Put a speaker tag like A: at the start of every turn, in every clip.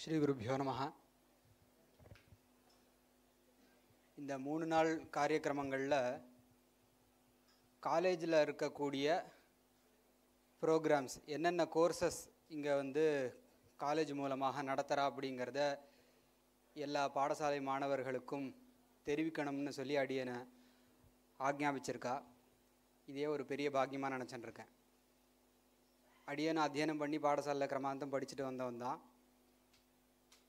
A: ஸ்ரீ குருபியோ நமஹ. இந்த 3 நாள் காரியக்கிரமங்களில் காலேஜில் இருக்கக்கூடிய ப்ரோக்ராம்ஸ் என்னென்ன கோர்சஸ் இங்கே காலேஜ் மூலமாக நடத்துகிறா அப்படிங்கிறத எல்லா பாடசாலை மாணவர்களுக்கும் தெரிவிக்கணும்னு சொல்லி அடியனை ஆக்ஞாபிச்சிருக்கா. இதே ஒரு பெரிய பாக்கியமாக நினச்சிட்டுருக்கேன். அடியனை அத்தியனம் பண்ணி பாடசாலையில் கிரமாந்தம் படிச்சுட்டு வந்தவன் தான்.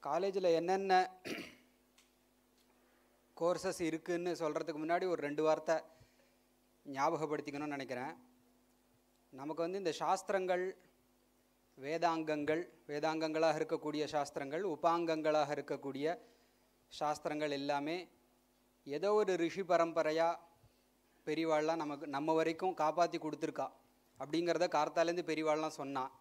A: காலேஜில் என்னென்ன கோர்சஸ் இருக்குதுன்னு சொல்கிறதுக்கு முன்னாடி ஒரு 2 வார்த்தை ஞாபகப்படுத்திக்கணும்னு நினைக்கிறேன். நமக்கு இந்த சாஸ்திரங்கள், வேதாங்கங்களாக இருக்கக்கூடிய சாஸ்திரங்கள், உபாங்கங்களாக இருக்கக்கூடிய சாஸ்திரங்கள் எல்லாமே ஏதோ ஒரு ரிஷி பரம்பரையாக பெரியவாள்லாம் நம்ம வரைக்கும் காப்பாற்றி கொடுத்துருக்கா அப்படிங்கிறத கார்த்தாலேருந்து பெரியவாள்லாம் சொன்னான்.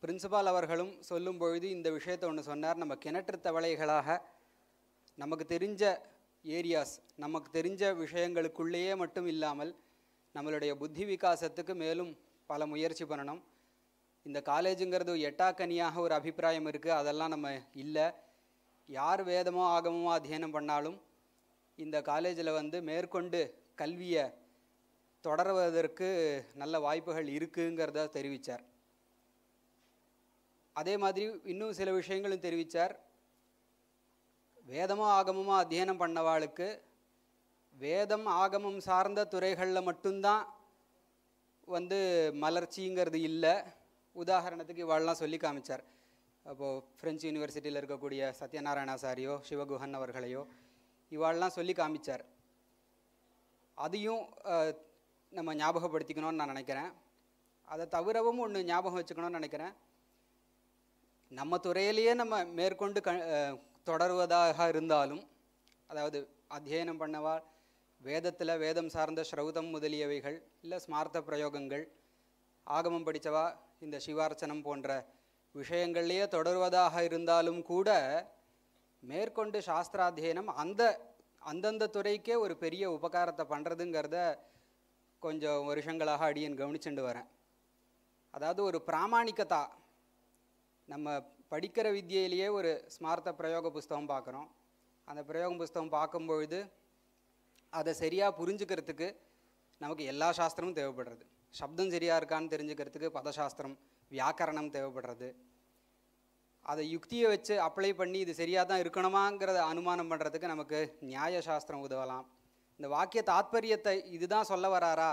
A: பிரின்சிபால் அவர்களும் சொல்லும் பொழுது இந்த விஷயத்தை ஒன்று சொன்னார். நம்ம கிணற்று தவளைகளாக நமக்கு தெரிஞ்ச ஏரியாஸ், நமக்கு தெரிஞ்ச விஷயங்களுக்குள்ளேயே மட்டும் இல்லாமல் நம்மளுடைய புத்தி விகாசத்துக்கு மேலும் பல முயற்சி பண்ணணும். இந்த காலேஜுங்கிறது எட்டாக்கனியாக ஒரு அபிப்பிராயம் இருக்குது, அதெல்லாம் நம்ம இல்லை. யார் வேதமோ ஆகமோ அத்தியனம் பண்ணாலும் இந்த காலேஜில் மேற்கொண்டு கல்வியை தொடர்வதற்கு நல்ல வாய்ப்புகள் இருக்குங்கிறத தெரிவித்தார். அதே மாதிரி இன்னும் சில விஷயங்களும் தெரிவித்தார். வேதமோ ஆகமமோ அத்தியனம் பண்ணவாளுக்கு வேதம் ஆகமம் சார்ந்த துறைகளில் மட்டும்தான் மலர்ச்சிங்கிறது இல்லை. உதாரணத்துக்கு இவாள்லாம் சொல்லி காமிச்சார். அப்போது ஃப்ரெஞ்சு யூனிவர்சிட்டியில் இருக்கக்கூடிய சத்யநாராயணாச்சாரியோ சிவகுஹன் அவர்களையோ இவாள்லாம் சொல்லி காமிச்சார். அதையும் நம்ம ஞாபகப்படுத்திக்கணும்னு நான் நினைக்கிறேன். அதை தவிரவும் ஒன்று ஞாபகம் வச்சுக்கணும்னு நினைக்கிறேன். நம்ம துறையிலேயே நம்ம மேற்கொண்டு தொடர்வதாக இருந்தாலும், அதாவது அத்தியனம் பண்ணவா வேதத்தில் வேதம் சார்ந்த ஸ்ரௌதம் முதலியவைகள், இல்லை ஸ்மார்த்த பிரயோகங்கள், ஆகமம் படித்தவா இந்த சிவார்ச்சனம் போன்ற விஷயங்கள்லேயே தொடர்வதாக இருந்தாலும் கூட மேற்கொண்டு சாஸ்திராத்தியனம் அந்தந்த துறைக்கே ஒரு பெரிய உபகாரத்தை பண்ணுறதுங்கிறத கொஞ்சம் வருஷங்களாக அடியன் கவனிச்சுட்டு வரேன். அதாவது ஒரு பிராமணிக்கதா, நம்ம படிக்கிற வித்தியிலேயே ஒரு ஸ்மார்த்த பிரயோக புஸ்தகம் பார்க்குறோம். அந்த பிரயோக புஸ்தகம் பார்க்கும்பொழுது அதை சரியாக புரிஞ்சுக்கிறதுக்கு நமக்கு எல்லா சாஸ்திரமும் தேவைப்படுறது. சப்தம் சரியாக இருக்கான்னு தெரிஞ்சுக்கிறதுக்கு பதசாஸ்திரம், வியாக்கரணம் தேவைப்படுறது. அதை யுக்தியை வச்சு அப்ளை பண்ணி இது சரியாக தான் இருக்கணுமாங்கிறத அனுமானம் பண்ணுறதுக்கு நமக்கு நியாயசாஸ்திரம் உதவலாம். இந்த வாக்கிய தாத்பரியத்தை இதுதான் சொல்ல வராரா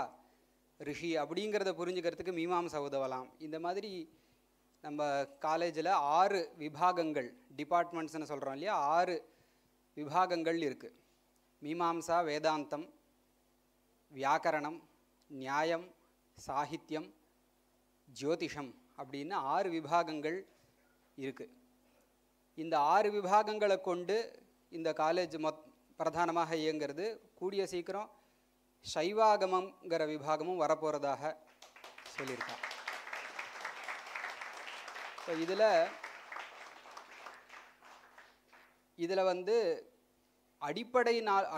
A: ரிஷி அப்படிங்கிறத புரிஞ்சுக்கிறதுக்கு மீமாம்சா உதவலாம். இந்த மாதிரி நம்ம காலேஜில் 6 விபாகங்கள், டிபார்ட்மெண்ட்ஸ்னு சொல்கிறோம் இல்லையா, 6 விபாகங்கள் இருக்குது. மீமாம்சா, வேதாந்தம், வியாக்கரணம், நியாயம், சாகித்யம், ஜோதிஷம் அப்படின்னு 6 விபாகங்கள் இருக்குது. இந்த 6 விபாகங்களை கொண்டு இந்த காலேஜ் பிரதானமாக இயங்கிறது. கூடிய சீக்கிரம் சைவாகமங்கிற விபாகமும் வரப்போகிறதாக சொல்லியிருக்காங்க. ஸோ இதில்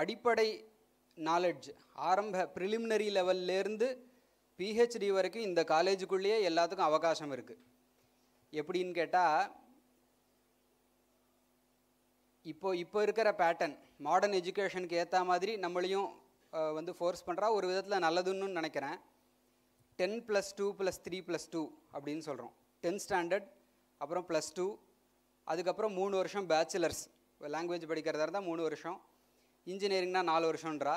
A: அடிப்படை நாலெட்ஜ், ஆரம்ப ப்ரிலிமினரி லெவல்லேருந்து பிஹெச்டி வரைக்கும் இந்த காலேஜுக்குள்ளேயே எல்லாத்துக்கும் அவகாசம் இருக்குது. எப்படின்னு கேட்டால், இப்போ இருக்கிற பேட்டர்ன் மாடர்ன் எஜுகேஷனுக்கு ஏற்ற மாதிரி நம்மளையும் ஃபோர்ஸ் பண்ணுறா. ஒரு விதத்தில் நல்லதுன்னு நினைக்கிறேன். 10+2 +3 +2 அப்படின்னு சொல்கிறோம். 10th ஸ்டாண்டர்ட், அப்புறம் +2, அதுக்கப்புறம் 3 வருஷம் பேச்சுலர்ஸ், லாங்குவேஜ் படிக்கிறதா இருந்தால் 3 வருஷம், இன்ஜினியரிங்னா 4 வருஷன்றா,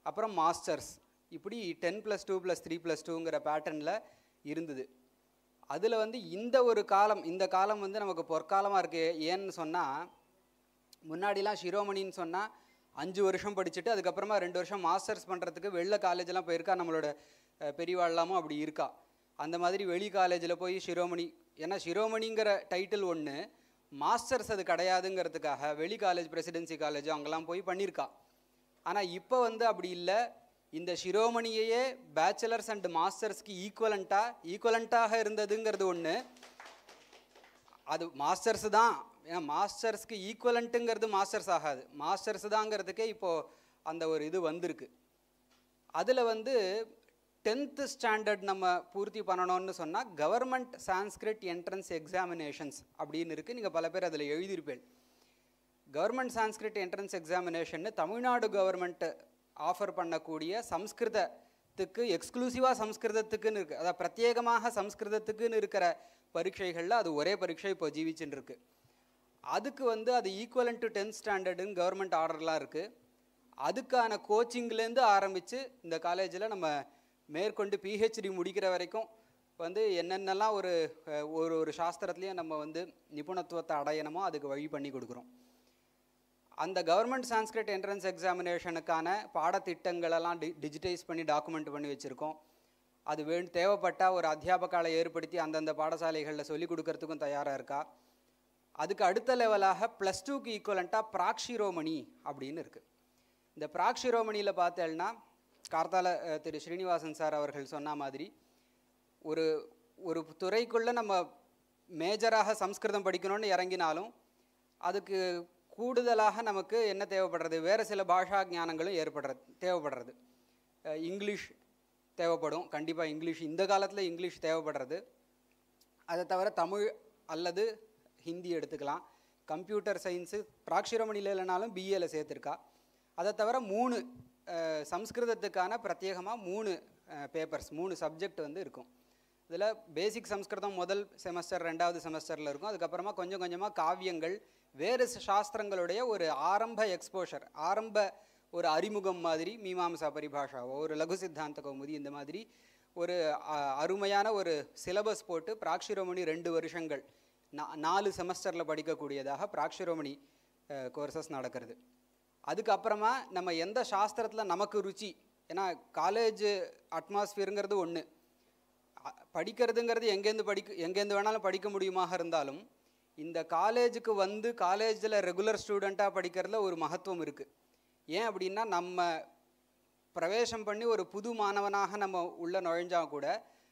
A: அப்புறம் மாஸ்டர்ஸ். இப்படி 10+2 +3 +2ங்கிற பேட்டர்னில் இருந்தது. அதில் இந்த காலம் நமக்கு பொற்காலமாக இருக்குது. ஏன்னு சொன்னால், முன்னாடிலாம் சிரோமணின்னு சொன்னால் 5 வருஷம் படிச்சுட்டு அதுக்கப்புறமா 2 வருஷம் மாஸ்டர்ஸ் பண்ணுறதுக்கு வெளில காலேஜெலாம் போயிருக்கா. நம்மளோட பெரியவாழ்லாமும் அப்படி இருக்கா. அந்த மாதிரி வெளி காலேஜில் போய் சிரோமணி, ஏன்னா சிரோமணிங்கிற டைட்டில் ஒன்று, மாஸ்டர்ஸ் அது கிடையாதுங்கிறதுக்காக வெளி காலேஜ், பிரசிடென்சி காலேஜ் அங்கெல்லாம் போய் பண்ணியிருக்கா. ஆனால் இப்போ அப்படி இல்லை. இந்த சிரோமணியையே பேச்சுலர்ஸ் அண்ட் மாஸ்டர்ஸ்க்கு ஈக்குவலண்ட்டாக இருந்ததுங்கிறது ஒன்று. அது மாஸ்டர்ஸ் தான், ஏன்னா மாஸ்டர்ஸ்க்கு ஈக்குவலண்ட்டுங்கிறது மாஸ்டர்ஸ் ஆகாது, மாஸ்டர்ஸ் தாங்கிறதுக்கே இப்போது அந்த ஒரு இது வந்திருக்கு. அதில் 10th ஸ்டாண்டர்ட் நம்ம பூர்த்தி பண்ணணும்னு சொன்னால் கவர்மெண்ட் சான்ஸ்கிரிட் என்ட்ரன்ஸ் எக்ஸாமினேஷன்ஸ் அப்படின்னு இருக்குது. நீங்கள் பல பேர் அதில் எழுதியிருப்பேன். கவர்மெண்ட் சான்ஸ்கிரிட் என்ட்ரன்ஸ் எக்ஸாமினேஷன்னு தமிழ்நாடு கவர்மெண்ட் ஆஃபர் பண்ணக்கூடிய சம்ஸ்கிருதத்துக்கு எக்ஸ்க்ளூசிவாக சம்ஸ்கிருதத்துக்குன்னு இருக்குது, அதாவது பிரத்யேகமாக சம்ஸ்கிருதத்துக்குன்னு இருக்கிற பரீட்சைகளில் அது ஒரே பரீட்சை இப்போ ஜீவிச்சுன்னு இருக்குது. அதுக்கு அது ஈக்குவலன் டு 10th ஸ்டாண்டர்டுன்னு கவர்மெண்ட் ஆர்டர்லாம் இருக்குது. அதுக்கான கோச்சிங்லேருந்து ஆரம்பித்து இந்த காலேஜில் நம்ம மேற்கொண்டு பிஹெச்டி முடிக்கிற வரைக்கும் என்னென்னலாம் ஒரு ஒரு சாஸ்திரத்துலேயும் நம்ம நிபுணத்துவத்தை அடையணுமோ அதுக்கு வழி பண்ணி கொடுக்குறோம். அந்த கவர்மெண்ட் சான்ஸ்கிரிட் என்ட்ரன்ஸ் எக்ஸாமினேஷனுக்கான பாடத்திட்டங்களெல்லாம் டிஜிட்டைஸ் பண்ணி டாக்குமெண்ட் பண்ணி வச்சுருக்கோம். அது தேவைப்பட்டால் ஒரு அத்தியாபகாலை ஏற்படுத்தி அந்தந்த பாடசாலைகளில் சொல்லிக் கொடுக்கறதுக்கும் தயாராக இருக்கா. அதுக்கு அடுத்த லெவலாக +2க்கு ஈக்குவலண்ட்டாக பிராக்ஷிரோமணி அப்படின்னு இருக்குது. இந்த பிராக்ஷிரோமணியில் பார்த்தேன்னா கார்த்தால திரு ஸ்ரீனிவாசன் சார் அவர்கள் சொன்ன மாதிரி ஒரு ஒரு துறைக்குள்ளே நம்ம மேஜராக சம்ஸ்கிருதம் படிக்கணும்னு இறங்கினாலும் அதுக்கு கூடுதலாக நமக்கு என்ன தேவைப்படுறது, வேறு சில பாஷா ஞானங்களும் தேவைப்படுறது. இங்கிலீஷ் தேவைப்படும், கண்டிப்பாக இங்கிலீஷ் இந்த காலத்தில் இங்கிலீஷ் தேவைப்படுறது. அதை தவிர தமிழ் அல்லது ஹிந்தி எடுத்துக்கலாம். கம்ப்யூட்டர் சயின்ஸு பிராக்ஷிரோமணியில் இல்லைனாலும் பிஏல சேர்த்துருக்கா. அதை தவிர 3 சம்ஸ்கிருதத்துக்கான பிரத்யேகமாக 3 பேப்பர்ஸ் 3 சப்ஜெக்ட் இருக்கும். இதில் பேசிக் சம்ஸ்கிருதம் முதல் செமஸ்டர் 2வது செமஸ்டரில் இருக்கும். அதுக்கப்புறமா கொஞ்சம் கொஞ்சமாக காவியங்கள், வேறு சாஸ்திரங்களுடைய ஒரு ஆரம்ப எக்ஸ்போஷர், ஆரம்ப ஒரு அறிமுகம் மாதிரி மீமாம்சா பரிபாஷாவோ ஒரு லகு சித்தாந்த கௌமுதி இந்த மாதிரி ஒரு அருமையான ஒரு சிலபஸ் போட்டு பிராக்ஷிரோமணி 2 வருஷங்கள் 4 செமஸ்டரில் படிக்கக்கூடியதாக பிராக்ஷிரோமணி கோர்சஸ் நடக்கிறது. அதுக்கப்புறமா நம்ம எந்த சாஸ்திரத்தில் நமக்கு ருச்சி, ஏன்னா காலேஜ் அட்மாஸ்பியருங்கிறது ஒன்று, படிக்கிறதுங்கிறது எங்கேருந்து வேணாலும் படிக்க முடியுமாக இருந்தாலும் இந்த காலேஜுக்கு காலேஜில் ரெகுலர் ஸ்டூடெண்ட்டாக படிக்கிறதுல ஒரு மகத்துவம் இருக்குது. ஏன் அப்படின்னா நம்ம பிரவேசம் பண்ணி ஒரு புது மாணவனாக நம்ம உள்ளே நுழைஞ்சால் கூட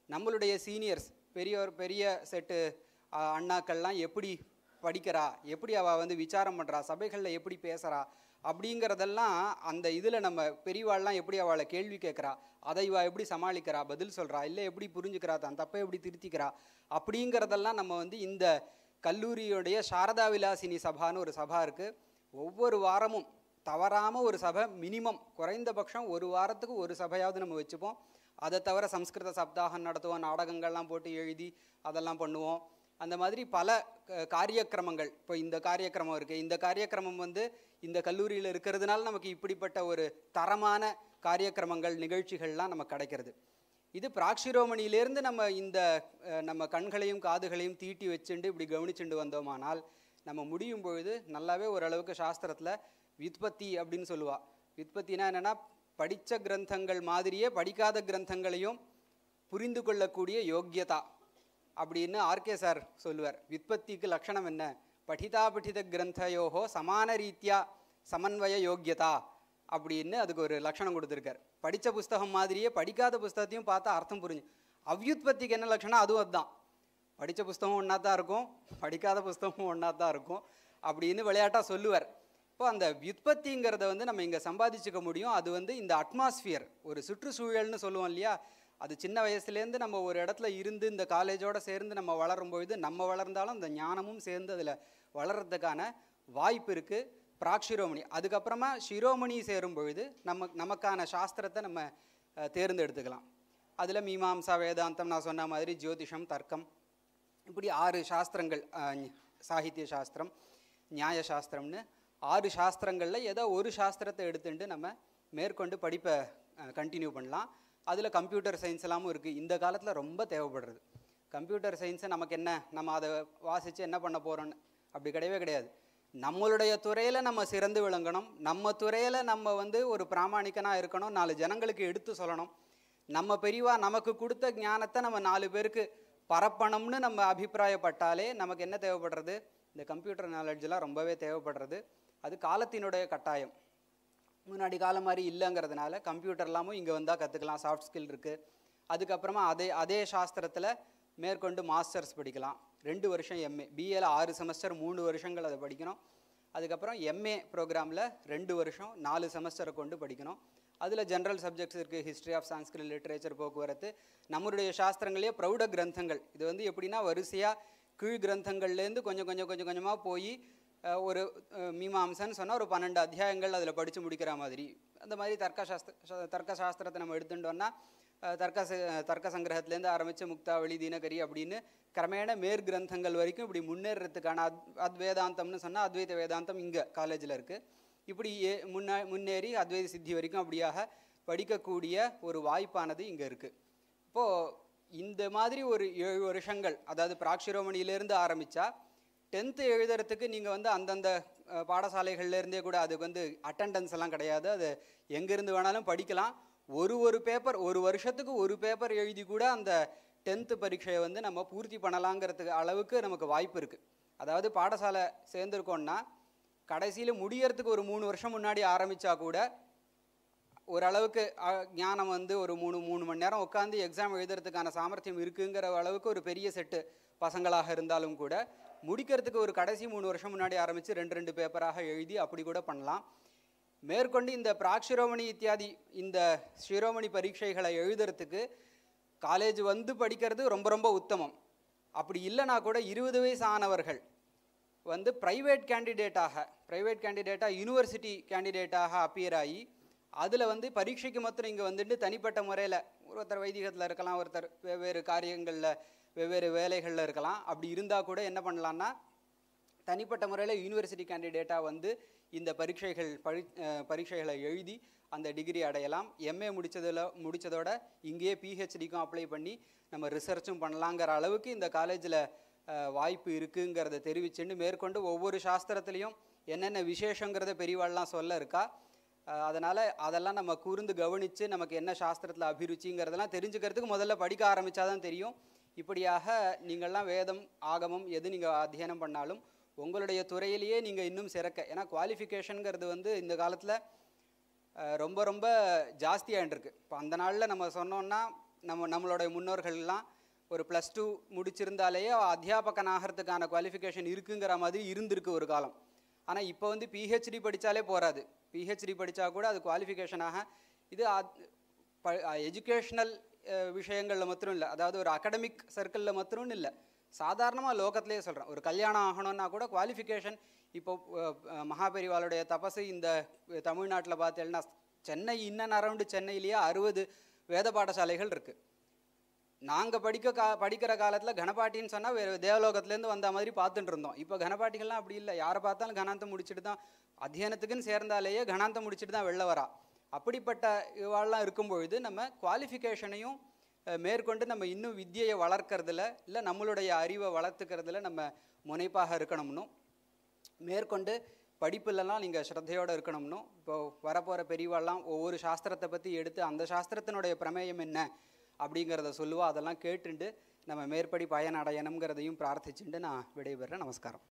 A: நம்மளுடைய சீனியர்ஸ் பெரிய செட்டு அண்ணாக்கள்லாம் எப்படி படிக்கிறா, எப்படி அவள் விசாரம் பண்ணுறா, சபைகளில் எப்படி பேசுகிறா அப்படிங்கிறதெல்லாம் அந்த இதில் நம்ம பெரியவாள்லாம் எப்படி அவளை கேள்வி கேட்குறா, அதை இவள் எப்படி சமாளிக்கிறா, பதில் சொல்கிறா, இல்லை எப்படி புரிஞ்சுக்கிறா, தான் தப்பை எப்படி திருத்திக்கிறா அப்படிங்கிறதெல்லாம் நம்ம இந்த கல்லூரியுடைய சாரதா விலாசினி சபான்னு ஒரு சபா இருக்குது. ஒவ்வொரு வாரமும் தவறாமல் ஒரு சபை மினிமம் குறைந்தபட்சம் ஒரு வாரத்துக்கு ஒரு சபையாவது நம்ம வச்சுப்போம். அதை தவிர சம்ஸ்கிருத சப்தாகம் நடத்துவோம், நாடகங்கள்லாம் போட்டு எழுதி அதெல்லாம் பண்ணுவோம். அந்த மாதிரி பல காரியக்கிரமங்கள். இப்போ இந்த காரியக்கிரமம் இருக்குது, இந்த காரியக்கிரமம் இந்த கல்லூரியில் இருக்கிறதுனால நமக்கு இப்படிப்பட்ட ஒரு தரமான காரியக்கிரமங்கள் நிகழ்ச்சிகள்லாம் நமக்கு கிடைக்கிறது. இது பிராக்ஷிரோமணியிலேருந்து நம்ம கண்களையும் காதுகளையும் தீட்டி வச்சுண்டு இப்படி கவனிச்சுண்டு வந்தோமானால் நம்ம முடியும் பொழுது நல்லாவே ஓரளவுக்கு சாஸ்திரத்தில் வித்பத்தி அப்படின்னு சொல்லுவாள். வித்பத்தினா என்னென்னா படித்த கிரந்தங்கள் மாதிரியே படிக்காத கிரந்தங்களையும் புரிந்து கொள்ளக்கூடிய யோக்கியதா அப்படின்னு ஆர்கே சார் சொல்லுவார். வித்பத்திக்கு லட்சணம் என்ன, படிதா படித கிரந்தயோகோ சமான ரீத்தியா சமன்வய யோக்கியதா அப்படின்னு அதுக்கு ஒரு லட்சணம் கொடுத்துருக்கார். படித்த புஸ்தகம் மாதிரியே படிக்காத புஸ்தகத்தையும் பார்த்தா அர்த்தம் புரிஞ்சு. அவ்யுத்பத்திக்கு என்ன லட்சணம், அதுவும் அதுதான். படித்த புஸ்தகம் ஒன்றா தான் இருக்கும், படிக்காத புஸ்தகமும் ஒன்றா தான் இருக்கும் அப்படின்னு விளையாட்டாக சொல்லுவார். இப்போ அந்த வியுத்பத்திங்கிறத நம்ம இங்கே சம்பாதிச்சுக்க முடியும். அது இந்த அட்மாஸ்பியர், ஒரு சுற்றுச்சூழல்னு சொல்லுவோம் இல்லையா, அது சின்ன வயசுலேருந்து நம்ம ஒரு இடத்துல இருந்து இந்த காலேஜோடு சேர்ந்து நம்ம வளரும்பொழுது நம்ம வளர்ந்தாலும் அந்த ஞானமும் சேர்ந்து அதில் வளர்கிறதுக்கான வாய்ப்பு இருக்குது. பிராக்ஷிரோமணி அதுக்கப்புறமா சிரோமணி சேரும் பொழுது நமக்கான சாஸ்திரத்தை நம்ம தேர்ந்தெடுத்துக்கலாம். அதில் மீமாம்சா, வேதாந்தம், நான் சொன்ன மாதிரி ஜோதிஷம், தர்க்கம், இப்படி 6 சாஸ்திரங்கள், சாகித்ய சாஸ்திரம், நியாய சாஸ்திரம்னு 6 சாஸ்திரங்களில் ஏதோ ஒரு சாஸ்திரத்தை எடுத்துட்டு நம்ம மேற்கொண்டு படிப்பை கண்டினியூ பண்ணலாம். அதில் கம்ப்யூட்டர் சயின்ஸ் எல்லாமும் இருக்குது. இந்த காலத்தில் ரொம்ப தேவைப்படுறது கம்ப்யூட்டர் சயின்ஸை. நமக்கு என்ன, நம்ம அதை வாசித்து என்ன பண்ண போகிறோன்னு அப்படி கிடையவே கிடையாது. நம்மளுடைய துறையில் நம்ம சிறந்து விளங்கணும், நம்ம துறையில் நம்ம ஒரு பிராமணிக்கனாக இருக்கணும், 4 ஜனங்களுக்கு எடுத்து சொல்லணும். நம்ம பெரியவா நமக்கு கொடுத்த ஞானத்தை நம்ம 4 பேருக்கு பரப்பணும்னு நம்ம அபிப்பிராயப்பட்டாலே நமக்கு என்ன தேவைப்படுறது, இந்த கம்ப்யூட்டர் நாலேஜெலாம் ரொம்பவே தேவைப்படுறது. அது காலத்தினுடைய கட்டாயம். முன்னாடி காலம் மாதிரி இல்லைங்கிறதுனால கம்ப்யூட்டர்லாமும் இங்கே வந்தால் கற்றுக்கலாம், சாஃப்ட் ஸ்கில் இருக்குது. அதுக்கப்புறமா அதே சாஸ்திரத்தில் மேற்கொண்டு மாஸ்டர்ஸ் படிக்கலாம். 2 வருஷம் எம்ஏ, பிஏல 6 செமஸ்டர் 3 வருஷங்கள் அதை படிக்கணும். அதுக்கப்புறம் எம்ஏ ப்ரோக்ராமில் 2 வருஷம் 4 செமஸ்டரை கொண்டு படிக்கணும். அதில் ஜென்ரல் சப்ஜெக்ட்ஸ் இருக்குது, ஹிஸ்ட்ரி ஆஃப் சான்ஸ்கிரிட் லிட்ரேச்சர், போக்குவரத்து. நம்மளுடைய சாஸ்திரங்களே ப்ரௌட கிரந்தங்கள், இது வந்து எப்படின்னா வரிசையாக கீழ் கிரந்தங்கள்லேருந்து கொஞ்சமாக போய் ஒரு மீமாம்சன்னு சொன்னால் ஒரு 12 அத்தியாயங்கள் அதில் படித்து முடிக்கிற மாதிரி. அந்த மாதிரி தர்க்க சாஸ்திரத்தை நம்ம எடுத்துட்டோம்னா தர்க்க சங்கிரகத்துலேருந்து ஆரம்பித்து முக்தாவளி, தீனகரி அப்படின்னு கிரமேண மேற்கிரந்தங்கள் வரைக்கும் இப்படி முன்னேறதுக்கான அத்வேதாந்தம்னு சொன்னால் அத்வைத வேதாந்தம் இங்கே காலேஜில் இருக்குது. இப்படி முன்னேறி அத்வைத சித்தி வரைக்கும் அப்படியாக படிக்கக்கூடிய ஒரு வாய்ப்பானது இங்கே இருக்குது. இப்போது இந்த மாதிரி ஒரு 7 வருஷங்கள், அதாவது பிராக்ஷிரோமணியிலேருந்து ஆரம்பித்தா 10th எழுதுறதுக்கு நீங்கள் வந்து அந்தந்த பாடசாலைகள்லேருந்தே கூட அதுக்கு வந்து அட்டெண்டன்ஸ் எல்லாம் கிடையாது, அது எங்கேருந்து வேணாலும் படிக்கலாம். ஒரு பேப்பர், ஒரு வருஷத்துக்கு ஒரு பேப்பர் எழுதி கூட அந்த 10th பரீட்சையை வந்து நம்ம பூர்த்தி பண்ணலாங்கிறதுக்கு அளவுக்கு நமக்கு வாய்ப்பு இருக்குது. அதாவது பாடசாலை சேர்ந்துருக்கோன்னா கடைசியில் முடியறதுக்கு ஒரு 3 வருஷம் முன்னாடி ஆரம்பித்தா கூட ஓரளவுக்கு ஞானம் வந்து ஒரு 3 மணி நேரம் உட்காந்து எக்ஸாம் எழுதுறதுக்கான சாமர்த்தியம் இருக்குங்கிற அளவுக்கு ஒரு பெரிய செட்டு பசங்களாக இருந்தாலும் கூட முடிக்கிறதுக்கு ஒரு கடைசி 3 வருஷம் முன்னாடி ஆரம்பித்து 2 பேப்பராக எழுதி அப்படி கூட பண்ணலாம். மேற்கொண்டு இந்த பிராக்ஷிரோமணி இத்தியாதி இந்த ஸ்ரீரோமணி பரீட்சைகளை எழுதுறதுக்கு காலேஜ் வந்து படிக்கிறது ரொம்ப உத்தமம். அப்படி இல்லைனா கூட 20 வயசு ஆனவர்கள் வந்து ப்ரைவேட் கேண்டிடேட்டாக யூனிவர்சிட்டி கேண்டிடேட்டாக அப்பியர் ஆகி அதில் வந்து பரீட்சைக்கு மாத்திரம் இங்கே வந்துட்டு தனிப்பட்ட முறையில் ஒருத்தர் வைதிகத்தில் இருக்கலாம், ஒருத்தர் வெவ்வேறு காரியங்களில் வெவ்வேறு வேலைகளில் இருக்கலாம். அப்படி இருந்தால் கூட என்ன பண்ணலான்னா தனிப்பட்ட முறையில் யூனிவர்சிட்டி கேண்டிடேட்டாக வந்து இந்த பரீட்சைகளை எழுதி அந்த டிகிரி அடையலாம். எம்ஏ முடித்ததோட இங்கேயே பிஹெச்டிக்கும் அப்ளை பண்ணி நம்ம ரிசர்ச்சும் பண்ணலாங்கிற அளவுக்கு இந்த காலேஜில் வாய்ப்பு இருக்குங்கிறத தெரிவிச்சுன்னு மேற்கொண்டு ஒவ்வொரு சாஸ்திரத்துலேயும் என்னென்ன விசேஷங்கிறத பெரியவாள்லாம் சொல்ல இருக்கா. அதனால் அதெல்லாம் நம்ம கூர்ந்து கவனித்து நமக்கு என்ன சாஸ்திரத்தில் அபிருச்சிங்கிறதெல்லாம் தெரிஞ்சுக்கிறதுக்கு முதல்ல படிக்க ஆரம்பித்தாதான் தெரியும். இப்படியாக நீங்கள்லாம் வேதம், ஆகமம் எது நீங்கள் அத்தியனம் பண்ணாலும் உங்களுடைய துறையிலேயே நீங்கள் இன்னும் சிறக்க, ஏன்னா குவாலிஃபிகேஷனுங்கிறது வந்து இந்த காலத்தில் ரொம்ப ஜாஸ்தியாகிட்டுருக்கு. இப்போ அந்த நாளில் நம்ம சொன்னோன்னா நம்மளுடைய முன்னோர்கள்லாம் ஒரு +2 முடிச்சிருந்தாலேயே அத்தியாபகன் ஆகிறதுக்கான குவாலிஃபிகேஷன் இருக்குங்கிற மாதிரி இருந்திருக்கு ஒரு காலம். ஆனால் இப்போ வந்து பிஹெச்டி படித்தாலே போகாது. பிஹெச்டி படித்தா கூட அது குவாலிஃபிகேஷனாக இது எஜுகேஷ்னல் விஷயங்களில் மாத்திரம் இல்லை, அதாவது ஒரு அகடமிக் சர்க்கிளில் மாத்திரம் இல்லை, சாதாரணமாக லோகத்திலேயே சொல்கிறேன். ஒரு கல்யாணம் ஆகணும்னா கூட குவாலிஃபிகேஷன். இப்போ மகாபெரிவாளுடைய தபசு இந்த தமிழ்நாட்டில் பார்த்தேன்னா சென்னை இன்னன் அரவுண்டு சென்னையிலேயே 60 வேத பாடசாலைகள் இருக்குது. நாங்கள் படிக்கிற காலத்தில் கணபாட்டின்னு சொன்னால் தேவலோகத்துலேருந்து வந்த மாதிரி பார்த்துட்டு இருந்தோம். இப்போ கணபாட்டிகள்லாம் அப்படி இல்லை, யாரை பார்த்தாலும் கணாந்தம் முடிச்சுட்டு தான், அத்தியனத்துக்குன்னு சேர்ந்தாலேயே கணாந்தம் முடிச்சுட்டு தான் வெளில வரா. அப்படிப்பட்ட இவாள்லாம் இருக்கும்பொழுது நம்ம குவாலிஃபிகேஷனையும் மேற்கொண்டு நம்ம இன்னும் வித்தியை வளர்க்கறதுல இல்லை நம்மளுடைய அறிவை வளர்த்துக்கிறதுல நம்ம முனைப்பாக இருக்கணும்னும், மேற்கொண்டு படிப்புலலாம் நீங்கள் ஸ்ரத்தையோடு இருக்கணும்னும், இப்போது வரப்போகிற பெரியவாள்லாம் ஒவ்வொரு சாஸ்திரத்தை பற்றி எடுத்து அந்த சாஸ்திரத்தினுடைய பிரமேயம் என்ன அப்படிங்கிறத சொல்லுவோம். அதெல்லாம் கேட்டுண்டு நம்ம மேற்படி பயனடையணுங்கிறதையும் பிரார்த்திச்சுட்டு நான் விடைபெறேன். நமஸ்காரம்.